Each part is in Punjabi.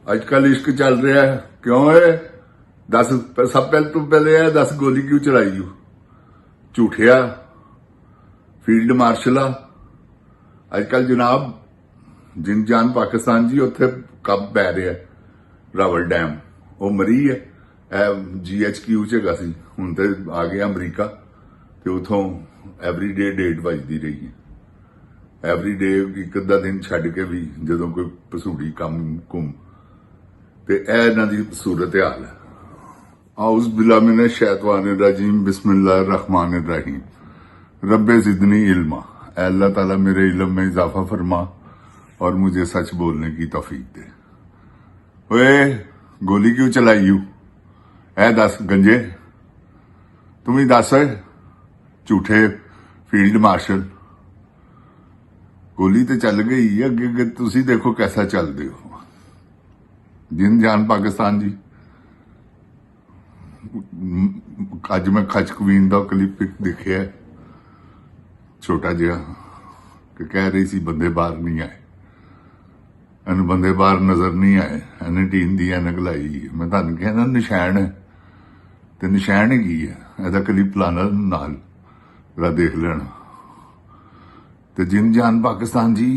अजकल इश्क चल रहा है क्यों है? दस सब पहले है, 10 गोली क्यों चलाई हो? झूठिया फील्ड मार्शल अजकल जनाब जिन जान पाकिस्तान जी उत्थे कब पै रहा है रावल डैम वो मरी है GHQ च सी हुण ते आ गया अमरीका ते उथों एवरीडे डेट बजदी रही है एवरीडे एक अद्धा दिन छड्ड के भी जदों कोई पसूड़ी कम घूम ते इन्हां दी सूरत हाल है। औज़ बिल्लाहि मिनश शैतानिर रजीम बिस्मिल्लाहिर रहमानिर रहीम रब्बे ज़िदनी इल्मा। अल्लाह ताला मेरे इल्म में इजाफा फरमा और मुझे सच बोलने की तौफीक दे। ओए गोली क्यों चलाई यू? ऐ दस गंजे तुम ही दस झूठे फील्ड मार्शल। गोली तो चल गई अगे अगे तुसी देखो कैसा चलते हो। जिन जान पाकिस्तान जी अज मैं खच कवीन का क्लिप दिखिया छोटा जिहा कि कह रही सी बंदे बाहर नहीं आए एन बंदे बाहर नजर नहीं आए एने टीन दी एनक लाई। मैं तुहानू कहना निशान है ते निशान ही की है एदा क्लिप लाना नाल जरा देख लेना। ते जिन जान पाकिस्तान जी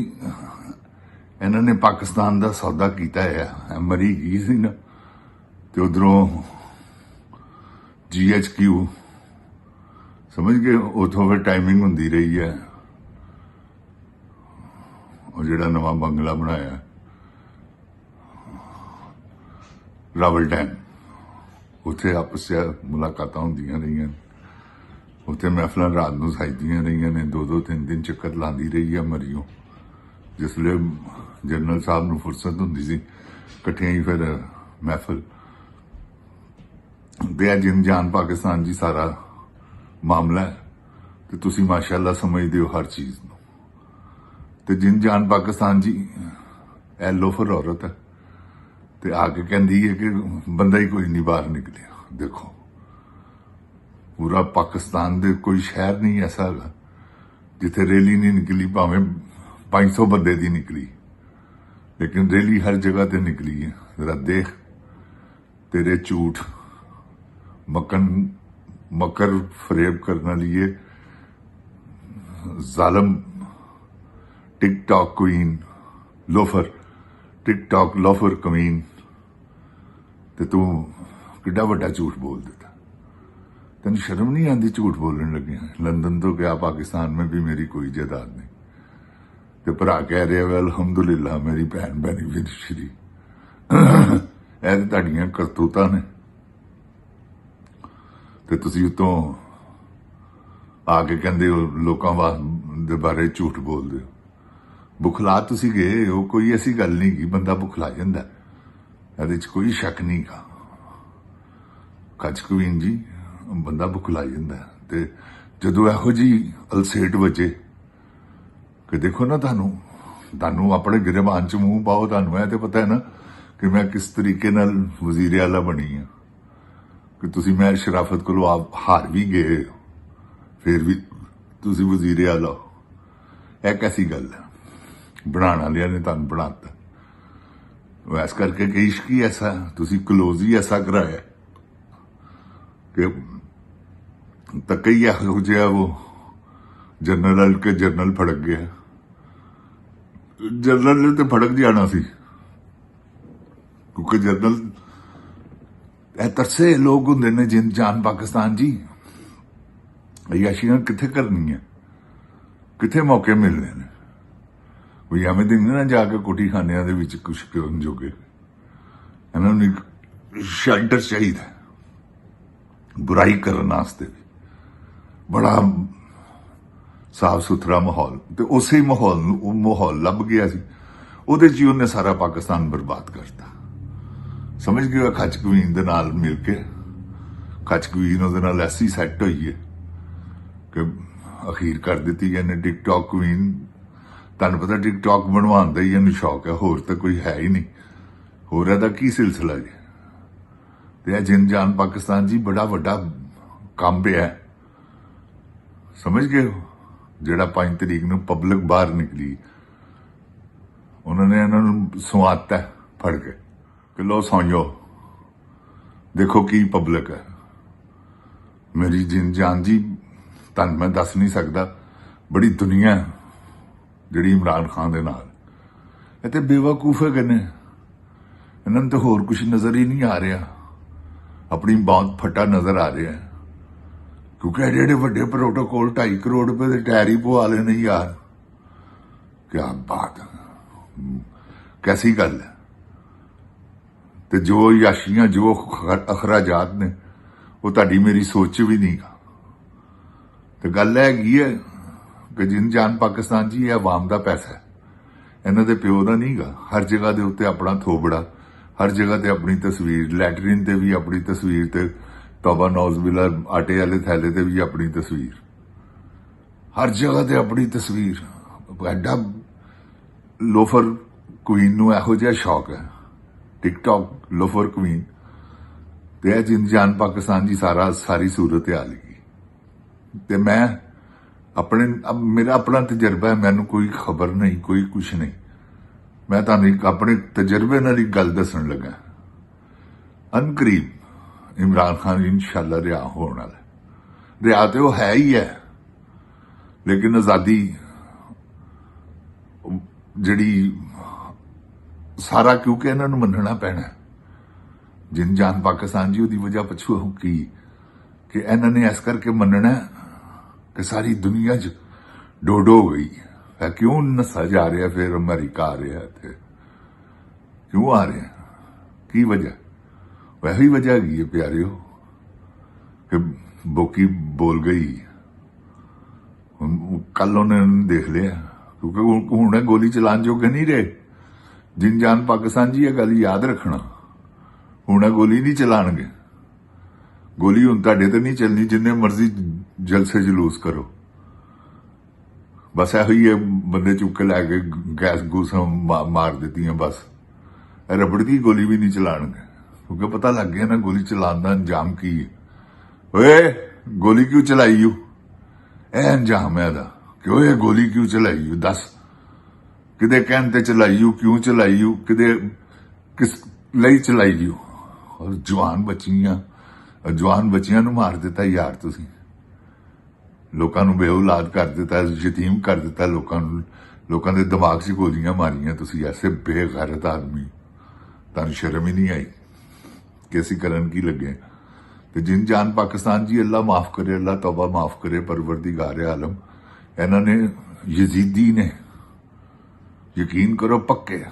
इन्होंने पाकिस्तान का सौदा किया है मरी गई सी ना ते उधरों GHQ समझ गए उथों फिर टाइमिंग होंदी रही है और जिहड़ा नवा बंगला बनाया रावल डैम उत्थे आपस मुलाकातां होंदियां रही उत्थे महफिलां रात नूं सजदियां रही ने 2-2 3-3 चक्कर लांदी रही है मरियों। जिसले जनरल साहब नूं फुरसत हुंदी सी कट्ठियां ही फिर महफिल दे जिन जान पाकिस्तान जी सारा मामला है तो तुसी माशाअल्लाह समझदे हो हर चीज नूं। ते जिन जान पाकिस्तान जी ए लोफर औरत है ते आके कहंदी है कि बंदा ही कोई नहीं बाहर निकलिया। देखो पूरा पाकिस्तान दे कोई शहर नहीं ऐसा है जिथे रैली नहीं निकली भावें 500 बंदे दी निकली लेकिन रैली हर जगह ते निकली है। जरा देख तेरे झूठ मकर फरेब करने लिए जालम TikTok queen loafer TikTok loafer कमीन ते तू किड्डा वड्डा झूठ बोल देता। तेन शर्म नहीं आती झूठ बोलने लगे? लंदन तो गया पाकिस्तान में भी मेरी कोई जायदाद नहीं ते भरा कह रहे वे अलहमदुलिल्लाह मेरी भैन बेनीफिशरी ऐ ते तुहाडियां करतूतां ने ते तुसी उतों आके कहंदे हो लोकां दे बारे झूठ बोलदे हो। बुखला तुसी गए हो कोई ऐसी गल नहीं की बंदा बुखला जांदा इहदे च कोई शक नहीं का। खच कवीन जी बंदा बुखला जांदा ते जदों इहो जी अलसेट वजे कि देखो ना तुहानू अपने गिरबान च मूंह पाओ। तुहानू तो पता है ना कि मैं किस तरीके नाल वजीर आला बनी हाँ कि तुसी मैं शराफत को आप हार भी गए फिर भी तुसी वजीर आला हो। यह कैसी गल है? बनाने वालिया ने तुहानू बनाता वैस करके कि इश्क ही ऐसा तुसी क्लोज ही ऐसा कराया कि तक ही यहो जिहा वो जनरल के जनरल फड़क गया। जनरल ने तो फड़क जाना सी क्योंकि जनरल तरसे लोग होंगे ने जिन जान पाकिस्तान जी अयाशियां किथे करनी है किथे मौके मिलने ने कोई एवं दिन ना जाके कोठी खानिया दे विच कुछ करन जोगे इन्होंने शेल्टर चाहिए बुराई करने वास्ते भी बड़ा साफ सुथरा माहौल तो उस ही माहौल लभ गया सी उहदे च उन्हें सारा पाकिस्तान बर्बाद करता। समझ गए खच कवीन दे नाल मिल के खच कवीन उहदे नाल ऐसी सैट हुई है कि अखीर कर दी है ने टिकटॉक क्वीन। तुहानू पता टिकटॉक बनवाने का ही इन्हू शौक है होर तो कोई है ही नहीं होर इहदा की सिलसिला जी। ते जिन जान पाकिस्तान जी बड़ा वड्डा काम पे है समझ गए हो जिहड़ा 5 तरीक नूं पब्लिक बाहर निकली उन्होंने इन्होंने सुआता फड़ के ਕਿ ਲੋ ਸੌਂਜੋ, ਦੇਖੋ ਕੀ ਪਬਲਿਕ ਹੈ। ਮੇਰੀ ਜਿੰਨ ਜਾਨ ਜੀ ਤੁਹਾਨੂੰ ਮੈਂ ਦੱਸ ਨਹੀਂ ਸਕਦਾ, ਬੜੀ ਦੁਨੀਆ ਹੈ ਜਿਹੜੀ ਇਮਰਾਨ ਖਾਨ ਦੇ ਨਾਲ। ਇਹ ਤੇ ਬੇਵਕੂਫ ਹੈਗੇ ਨੇ, ਇਹਨਾਂ ਨੂੰ ਤਾਂ ਹੋਰ ਕੁਝ ਨਜ਼ਰ ਹੀ ਨਹੀਂ ਆ ਰਿਹਾ, ਆਪਣੀ ਬਹੁਤ ਫੱਟਾ ਨਜ਼ਰ ਆ ਰਿਹਾ, ਕਿਉਂਕਿ ਐਡੇ ਐਡੇ ਵੱਡੇ ਪ੍ਰੋਟੋਕੋਲ 2.5 ਕਰੋੜ ਰੁਪਏ ਦੇ ਟਾਇਰ ਹੀ ਪਵਾ ਲਏ ਨੇ ਯਾਰ। ਕਿਆ ਬਾਤ, ਕੈਸੀ ਗੱਲ ਹੈ। ਤੇ ਜੋ ਯਾਸ਼ੀਆਂ, ਜੋ ਅਖਰਾਜਾਤ ਨੇ, ਉਹ ਤੁਹਾਡੀ ਮੇਰੀ ਸੋਚ 'ਚ ਵੀ ਨਹੀਂ ਗਾ। ਤੇ ਗੱਲ ਹੈਗੀ ਹੈ ਕਿ ਜਿੰਨ ਜਾਨ ਪਾਕਿਸਤਾਨ ਜੀ, ਇਹ ਆਵਾਮ ਦਾ ਪੈਸਾ ਹੈ, ਇਹਨਾਂ ਦੇ ਪਿਓ ਦਾ ਨਹੀਂ ਗਾ। ਹਰ ਜਗ੍ਹਾ ਦੇ ਉੱਤੇ ਆਪਣਾ ਥੋਬੜਾ, ਹਰ ਜਗ੍ਹਾ ਤੇ ਆਪਣੀ ਤਸਵੀਰ, ਲੈਟਰਿਨ ਤੇ ਵੀ ਆਪਣੀ ਤਸਵੀਰ, ਤੇ ਤੌਬਾ ਨੌਜ਼ਬਿਲਾ ਆਟੇ ਵਾਲੇ ਥੈਲੇ ਤੇ ਵੀ ਆਪਣੀ ਤਸਵੀਰ, ਹਰ ਜਗ੍ਹਾ ਤੇ ਆਪਣੀ ਤਸਵੀਰ। ਐਡਾ ਲੋਫਰ ਕੁਈਨ ਨੂੰ ਇਹੋ ਜਿਹਾ ਸ਼ੌਕ ਹੈ, ਟਿਕਟੌਕ ਲੋਫਰ ਕੁਈਨ। ਤੇ ਇਹ ਜਿੰਨ ਜਾਨ ਪਾਕਿਸਤਾਨ ਜੀ ਸਾਰੀ ਸੂਰਤ ਹਾਲ ਗਈ। ਤੇ ਮੈਂ ਮੇਰਾ ਆਪਣਾ ਤਜਰਬਾ ਹੈ, ਮੈਨੂੰ ਕੋਈ ਖਬਰ ਨਹੀਂ, ਕੋਈ ਕੁਛ ਨਹੀਂ। ਮੈਂ ਤੁਹਾਨੂੰ ਇੱਕ ਆਪਣੇ ਤਜਰਬੇ ਨਾਲ ਇੱਕ ਗੱਲ ਦੱਸਣ ਲੱਗਾ। ਅਨਕਰੀਬ ਇਮਰਾਨ ਖਾਨ ਇਨਸ਼ਾਅੱਲਾ ਰਿਹਾ ਹੋਣ ਵਾਲਾ। ਰਿਹਾ ਤੇ ਉਹ ਹੈ ਹੀ ਹੈ, ਲੇਕਿਨ ਆਜ਼ਾਦੀ ਜਿਹੜੀ ਸਾਰਾ, ਕਿਉਂਕਿ ਇਹਨਾਂ ਨੂੰ ਮੰਨਣਾ ਪੈਣਾ। ਜਿੰਨ ਜਾਨ ਪਾਕਿਸਤਾਨ ਜੀ, ਉਹਦੀ ਵਜ੍ਹਾ ਪਿੱਛੋਂ ਕੀ ਕਿ ਇਹਨਾਂ ਨੇ ਇਸ ਕਰਕੇ ਮੰਨਣਾ ਕਿ ਸਾਰੀ ਦੁਨੀਆ 'ਚ ਡੋਡੋ ਹੋ ਗਈ ਹੈ। ਕਿਉਂ ਨਸਾ ਜਾ ਰਿਹਾ, ਫਿਰ ਅਮਰੀਕਾ ਆ ਰਿਹਾ, ਇੱਥੇ ਕਿਉਂ ਆ ਰਿਹਾ, ਕੀ ਵਜ੍ਹਾ? ਵਹੀ ਵਜ੍ਹਾ ਹੈਗੀ ਹੈ ਪਿਆਰਿਓ ਕਿ ਬੋਕੀ ਬੋਲ ਗਈ। ਕੱਲ ਉਹਨੇ ਦੇਖ ਲਿਆ, ਕਿਉਂਕਿ ਹੁਣ ਗੋਲੀ ਚਲਾਉਣ ਜੋਗੇ ਨਹੀਂ ਰਹੇ। ਜਿੰਨ ਜਾਨ ਪਾਕਿਸਤਾਨ ਜੀ, ਇਹ ਗੱਲ ਯਾਦ ਰੱਖਣਾ, ਹੁਣ ਗੋਲੀ ਨਹੀਂ ਚਲਾਣਗੇ। ਗੋਲੀ ਹੁਣ ਤੁਹਾਡੇ ਤੇ ਨਹੀਂ ਚੱਲਣੀ, ਜਿੰਨੇ ਮਰਜ਼ੀ ਜਲਸੇ ਜਲੂਸ ਕਰੋ। ਬਸ ਇਹੋ ਹੀ ਹੈ, ਬੰਦੇ ਚੁੱਕ ਕੇ ਲੈ ਕੇ ਗੈਸ ਗੂਸ ਮਾਰ ਦਿੱਤੀਆਂ ਬਸ। ਇਹ ਰਬੜ ਦੀ ਗੋਲੀ ਵੀ ਨਹੀਂ ਚਲਾਣਗੇ, ਕਿਉਂਕਿ ਪਤਾ ਲੱਗ ਗਿਆ ਨਾ ਗੋਲੀ ਚਲਾਉਣ ਦਾ ਅੰਜਾਮ ਕੀ ਹੈ। ਓਏ ਗੋਲੀ ਕਿਉਂ ਚਲਾਈ ਓ? ਇਹ ਅੰਜਾਮ ਹੈ ਇਹਦਾ ਕਿ ਓਏ ਗੋਲੀ ਕਿਉਂ ਚਲਾਈ ਓ? ਦੱਸ, ਕਿਤੇ ਕਹਿਣ ਤੇ ਚਲਾਈ ਓ, ਕਿਉਂ ਚਲਾਈ ਓ, ਕਿਤੇ ਕਿਸ ਲਈ ਚਲਾਈ ਓ? ਔਰ ਜਵਾਨ ਬੱਚੀਆਂ ਨੂੰ ਮਾਰ ਦਿੱਤਾ ਯਾਰ ਤੁਸੀਂ। ਲੋਕਾਂ ਨੂੰ ਬੇਔਲਾਦ ਕਰ ਦਿੱਤਾ, ਯਤੀਮ ਕਰ ਦਿੱਤਾ ਲੋਕਾਂ ਨੂੰ। ਲੋਕਾਂ ਦੇ ਦਿਮਾਗ 'ਚ ਗੋਲੀਆਂ ਮਾਰੀਆਂ ਤੁਸੀਂ। ਐਸੇ ਬੇਗੈਰਤ ਆਦਮੀ, ਤੁਹਾਨੂੰ ਸ਼ਰਮ ਹੀ ਨਹੀਂ ਆਈ ਕਿ ਅਸੀਂ ਕਰਨ ਕੀ ਲੱਗੇ। ਤੇ ਜਿੰਨ ਜਾਨ ਪਾਕਿਸਤਾਨ ਜੀ, ਅੱਲਾ ਮਾਫ ਕਰੇ, ਅੱਲਾ ਤੌਬਾ ਮਾਫ ਕਰੇ, ਪਰਵਰਦੀਗਾਰ ਆਲਮ। ਇਹਨਾਂ ਨੇ ਯਜ਼ੀਦੀ ਨੇ, ਯਕੀਨ ਕਰੋ ਪੱਕੇ,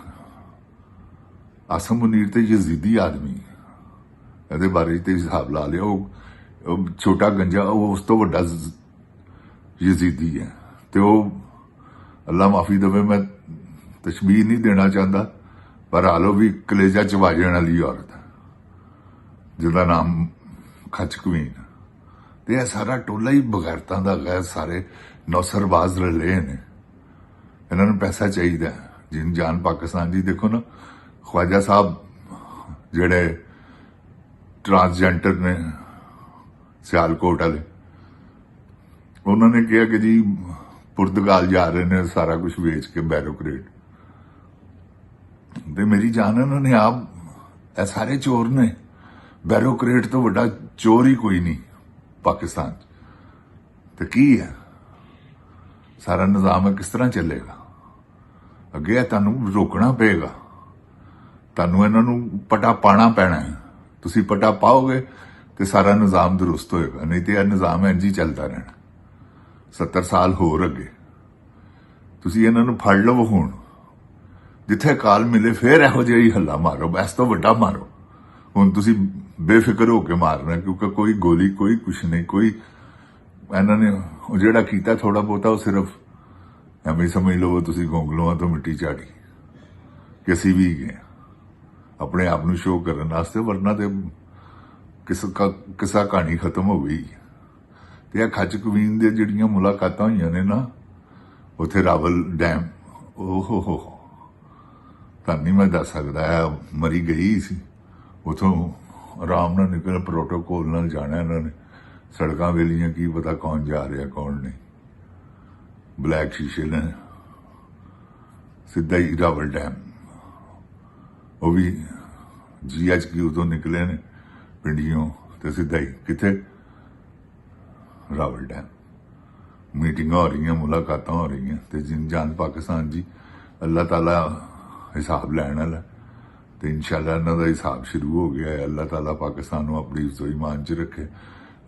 ਆਸਮ ਮੁਨੀਰ ਤੇ ਯਜ਼ੀਦੀ ਆਦਮੀ, ਇਹਦੇ ਬਾਰੇ ਤੇ ਹਿਸਾਬ ਲਾ ਲਿਆ। ਉਹ ਛੋਟਾ ਗੰਜਾ, ਉਹ ਉਸ ਤੋਂ ਵੱਡਾ ਯਜ਼ੀਦੀ ਹੈ। ਤੇ ਉਹ ਅੱਲਾ ਮਾਫੀ ਦੇਵੇ, ਮੈਂ ਤਸ਼ਬੀਹ ਨਹੀਂ ਦੇਣਾ ਚਾਹੁੰਦਾ, ਪਰ ਹਾਲੋ ਵੀ ਕਲੇਜਾ ਚਬਾ ਜਾਣ ਵਾਲੀ ਔਰਤ, ਜਿਹਦਾ ਨਾਮ ਖਚ ਕੁਈਨ। ਤੇ ਇਹ ਸਾਰਾ ਟੋਲਾ ਹੀ ਬਗੈਰਤਾਂ ਦਾ ਗੈਰ, ਸਾਰੇ ਨੌਸਰਬਾਜ਼ ਰਲੇ ਨੇ। ਇਹਨਾਂ ਨੂੰ ਪੈਸਾ ਚਾਹੀਦਾ। ਜਿੰਨ ਜਾਨ ਪਾਕਿਸਤਾਨ ਜੀ, ਦੇਖੋ ਨਾ, ਖਵਾਜਾ ਸਾਹਿਬ ਜਿਹੜੇ ਟਰਾਂਸਜੈਂਡਰ ਨੇ, ਸਿਆਲਕੋਟ ਵਾਲੇ, ਉਹਨਾਂ ਨੇ ਕਿਹਾ ਕਿ ਜੀ ਪੁਰਤਗਾਲ ਜਾ ਰਹੇ ਨੇ ਸਾਰਾ ਕੁਝ ਵੇਚ ਕੇ, ਬੈਰੋਕਰੇਟ। ਤੇ ਮੇਰੀ ਜਾਨ, ਉਹਨਾਂ ਨੇ ਆਪ, ਇਹ ਸਾਰੇ ਚੋਰ ਨੇ। ਬੈਰੋਕਰੇਟ ਤੋਂ ਵੱਡਾ ਚੋਰ ਹੀ ਕੋਈ ਨਹੀਂ ਪਾਕਿਸਤਾਨ 'ਚ। ਤੇ ਕੀ ਹੈ ਸਾਰਾ ਨਿਜ਼ਾਮ, ਹੈ ਕਿਸ ਤਰ੍ਹਾਂ ਚੱਲੇਗਾ ਅੱਗੇ? ਤੁਹਾਨੂੰ ਰੋਕਣਾ ਪਏਗਾ, ਤੁਹਾਨੂੰ ਇਹਨਾਂ ਨੂੰ ਪਟਾ ਪਾਣਾ ਪੈਣਾ ਹੈ। ਤੁਸੀਂ ਪਟਾ ਪਾਓਗੇ ਤੇ ਸਾਰਾ ਨਿਜ਼ਾਮ ਦਰੁਸਤ ਹੋਏਗਾ, ਨਹੀਂ ਤੇ ਇਹ ਨਿਜ਼ਾਮ ਇੰਝ ਹੀ ਚੱਲਦਾ ਰਹਿਣਾ 70 ਸਾਲ ਹੋਰ ਅੱਗੇ। ਤੁਸੀਂ ਇਹਨਾਂ ਨੂੰ ਫੜ ਲਵੋ ਹੁਣ, ਜਿੱਥੇ ਕਾਲ ਮਿਲੇ ਫੇਰ ਇਹੋ ਜਿਹਾ ਹੀ ਹੱਲਾ ਮਾਰੋ, ਇਸ ਤੋਂ ਵੱਡਾ ਮਾਰੋ। ਹੁਣ ਤੁਸੀਂ ਬੇਫਿਕਰ ਹੋ ਕੇ ਮਾਰਨਾ, ਕਿਉਂਕਿ ਕੋਈ ਗੋਲੀ, ਕੋਈ ਕੁਛ ਨਹੀਂ, ਕੋਈ ਇਹਨਾਂ ਨੇ ਉਹ ਜਿਹੜਾ ਕੀਤਾ ਥੋੜਾ ਬਹੁਤਾ, ਉਹ ਸਿਰਫ ਐਵੇਂ ਸਮਝ ਲਵੋ ਤੁਸੀਂ ਗੋਂਗਲੂਆਂ ਤੋਂ ਮਿੱਟੀ ਝਾੜੀ ਕਿ ਅਸੀਂ ਵੀ ਗਏ ਆਪਣੇ ਆਪ ਨੂੰ ਸ਼ੋਅ ਕਰਨ ਵਾਸਤੇ, ਵਰਨਾ ਤੇ ਕਿਸਾ ਕਹਾਣੀ ਖਤਮ ਹੋ ਗਈ। ਤੇ ਇਹ ਖਚ ਕੁਈਨ ਦੇ ਜਿਹੜੀਆਂ ਮੁਲਾਕਾਤਾਂ ਹੋਈਆਂ ਨੇ ਨਾ ਉੱਥੇ ਰਾਵਲ ਡੈਮ, ਓਹੋ ਤੁਹਾਨੂੰ ਨਹੀਂ ਮੈਂ ਦੱਸ ਸਕਦਾ। ਇਹ ਮਰੀ ਗਈ ਸੀ, ਉਥੋਂ ਆਰਾਮ ਨਾਲ ਨਿਕਲ, ਪ੍ਰੋਟੋਕੋਲ ਨਾਲ ਜਾਣਾ ਇਹਨਾਂ ਨੇ। ਸੜਕਾਂ ਵੇਲੀਆਂ, ਕੀ ਪਤਾ ਕੌਣ ਜਾ ਰਿਹਾ ਕੌਣ ਨਹੀਂ। ਬਲੈਕ ਸ਼ੀਸ਼ੇ ਨੇ, ਸਿੱਧਾ ਹੀ ਰਾਵਲ ਡੈਮ, ਉਹ ਵੀ GHQ ਤੋਂ ਨਿਕਲੇ ਨੇ ਪਿੰਡੀਆਂ ਤੇ ਸਿੱਧਾ ਹੀ ਕਿੱਥੇ ਰਾਵਲ ਡੈਮ ਮੀਟਿੰਗਾਂ ਹੋ ਰਹੀਆਂ ਮੁਲਾਕਾਤਾਂ ਹੋ ਰਹੀਆਂ ਤੇ ਜਾਨ ਪਾਕਿਸਤਾਨ ਜੀ ਅੱਲਾਹ ਤਾਲਾ ਹਿਸਾਬ ਲੈਣ ਵਾਲਾ ਤੇ ਇਨਸ਼ਾਅੱਲਾ ਇਹਨਾਂ ਦਾ ਹਿਸਾਬ ਸ਼ੁਰੂ ਹੋ ਗਿਆ ਹੈ। ਅੱਲਾਹ ਤਾਲਾ ਪਾਕਿਸਤਾਨ ਨੂੰ ਆਪਣੀ ਇੱਜ਼ਤ ਈਮਾਨ 'ਚ ਰੱਖੇ।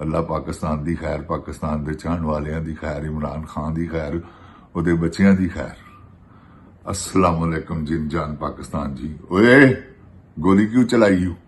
ਅੱਲਾਹ ਪਾਕਿਸਤਾਨ ਦੀ ਖੈਰ, ਪਾਕਿਸਤਾਨ ਦੇ ਚਾਹਣ ਵਾਲਿਆਂ ਦੀ ਖੈਰ, ਇਮਰਾਨ ਖਾਨ ਦੀ ਖੈਰ, ਉਹਦੇ ਬੱਚਿਆਂ ਦੀ ਖੈਰ। अस्सलाम वालेकुम जिन जान पाकिस्तान जी। ओए गोली क्यों चलाई?